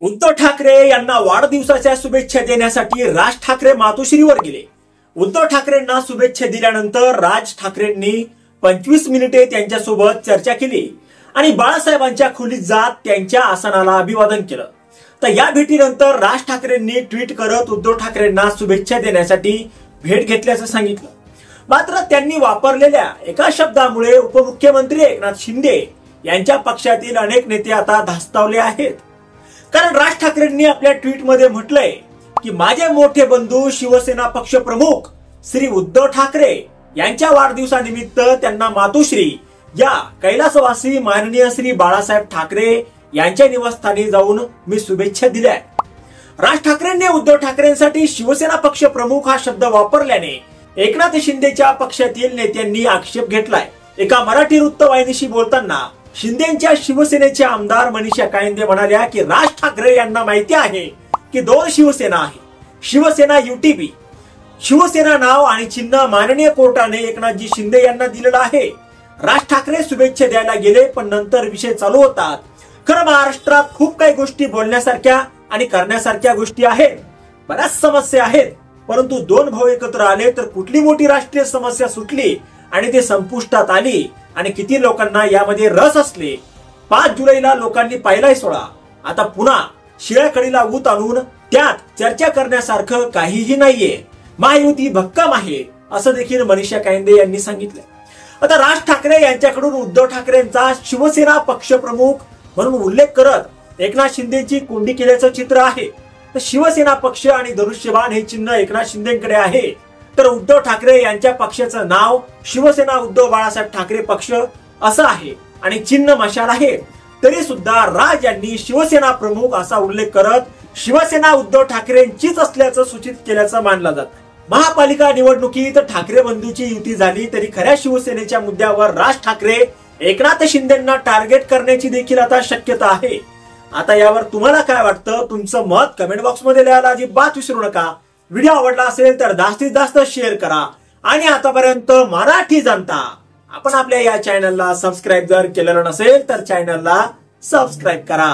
उद्धव ठाकरे यांना वाढदिवसाच्या शुभेच्छा देण्यासाठी राज ठाकरे मातोश्रीवर गेले। उद्धव ठाकरेंना शुभेच्छा दिल्यानंतर राज ठाकरेंनी 25 मिनिटे त्यांच्यासोबत चर्चा केली आणि बाळासाहेबांच्या खोलीत जात त्यांच्या आसनाला अभिवादन केलं। तर या भेटीनंतर राज ठाकरेंनी ट्विट करत उद्धव ठाकरेंना शुभेच्छा देण्यासाठी भेट घेतल्याचं सांगितलं। मात्र त्यांनी वापरलेल्या एका शब्दामुळे उपमुख्यमंत्री एकनाथ शिंदे यांच्या पक्षातील अनेक नेते आता धास्तावले आहेत। कारण राज ठाकरेंनी आपल्या ट्विटमध्ये म्हटलंय की माझे मोठे बंधू शिवसेना पक्ष प्रमुख श्री उद्धव ठाकरे यांच्या वाढदिवसानिमित्त त्यांना मातोश्री या कैलासवासी माननीय श्री बाळासाहेब ठाकरे यांच्या निवासस्थानी जाऊन मी शुभेच्छा दिल्या। राज ठाकरेंनी उद्धव ठाकरेंसाठी शिवसेना पक्ष प्रमुख हा शब्द वापरल्याने एकनाथ शिंदेच्या पक्षातील नेत्यांनी आक्षेप घेतलाय। एका मराठी वृत्तवाहिनीशी बोलताना शिंदेच्या शिवसेनेचे आमदार मनीषा कायंदे म्हणाल्या की राज ठाकरे यांना माहिती आहे की दोन शिवसेना आहे, शिवसेना युटीपी। शिवसेना नाव आणि चिन्ह माननीय कोर्टाने एकनाथजी शिंदे यांना दिलेलं आहे। राज ठाकरे शुभेच्छा द्यायला गेले पण नंतर विषय चालू होतात। खरं महाराष्ट्रात खूप काही गोष्टी बोलण्यासारख्या आणि करण्यासारख्या गोष्टी आहेत, बऱ्याच समस्या आहेत, परंतु दोन भाऊ एकत्र आले तर कुठली मोठी राष्ट्रीय समस्या सुटली आणि ते संपुष्टात आली आणि किती लोकांना यामध्ये रस असले। 5 जुलैला लोकांनी पाहिलाय सोळा, आता पुन्हा शिळ्याकडीला ऊत आणून त्यात चर्चा करण्यासारखं काहीही नाहीये। महायुती भक्कम आहे असं देखील मनीषा कायंदे यांनी सांगितलं। आता राज ठाकरे यांच्याकडून उद्धव ठाकरेंचा शिवसेना पक्ष प्रमुख म्हणून उल्लेख करत एकनाथ शिंदेची कोंडी केल्याचं चित्र आहे। तर शिवसेना पक्ष आणि धनुष्यबाण हे चिन्ह एकनाथ शिंदेकडे आहे, तर उद्धव ठाकरे यांच्या पक्षाचं नाव शिवसेना उद्धव बाळासाहेब ठाकरे पक्ष असं आहे आणि चिन्ह मशाल आहे। तरी सुद्धा राज यांनी शिवसेना प्रमुख असा उल्लेख करत शिवसेना उद्धव ठाकरेंचीच असल्याचं सूचित केल्याचं मानलं जातं। महापालिका निवडणुकीत ठाकरे बंधूची युती झाली तरी खऱ्या शिवसेनेच्या मुद्द्यावर राज ठाकरे एकनाथ शिंदेंना टार्गेट करण्याची देखील आता शक्यता आहे। आता यावर तुम्हाला काय वाटतं, तुमचं मत कमेंट बॉक्स मध्ये लिहायला अजिबात विसरू नका। व्हिडिओ आवडला असेल तर जास्तीत जास्त शेअर करा आणि आतापर्यंत मराठी जनता आपण आपल्या या चॅनलला सबस्क्राईब जर केलेलं नसेल तर चॅनलला सबस्क्राईब करा।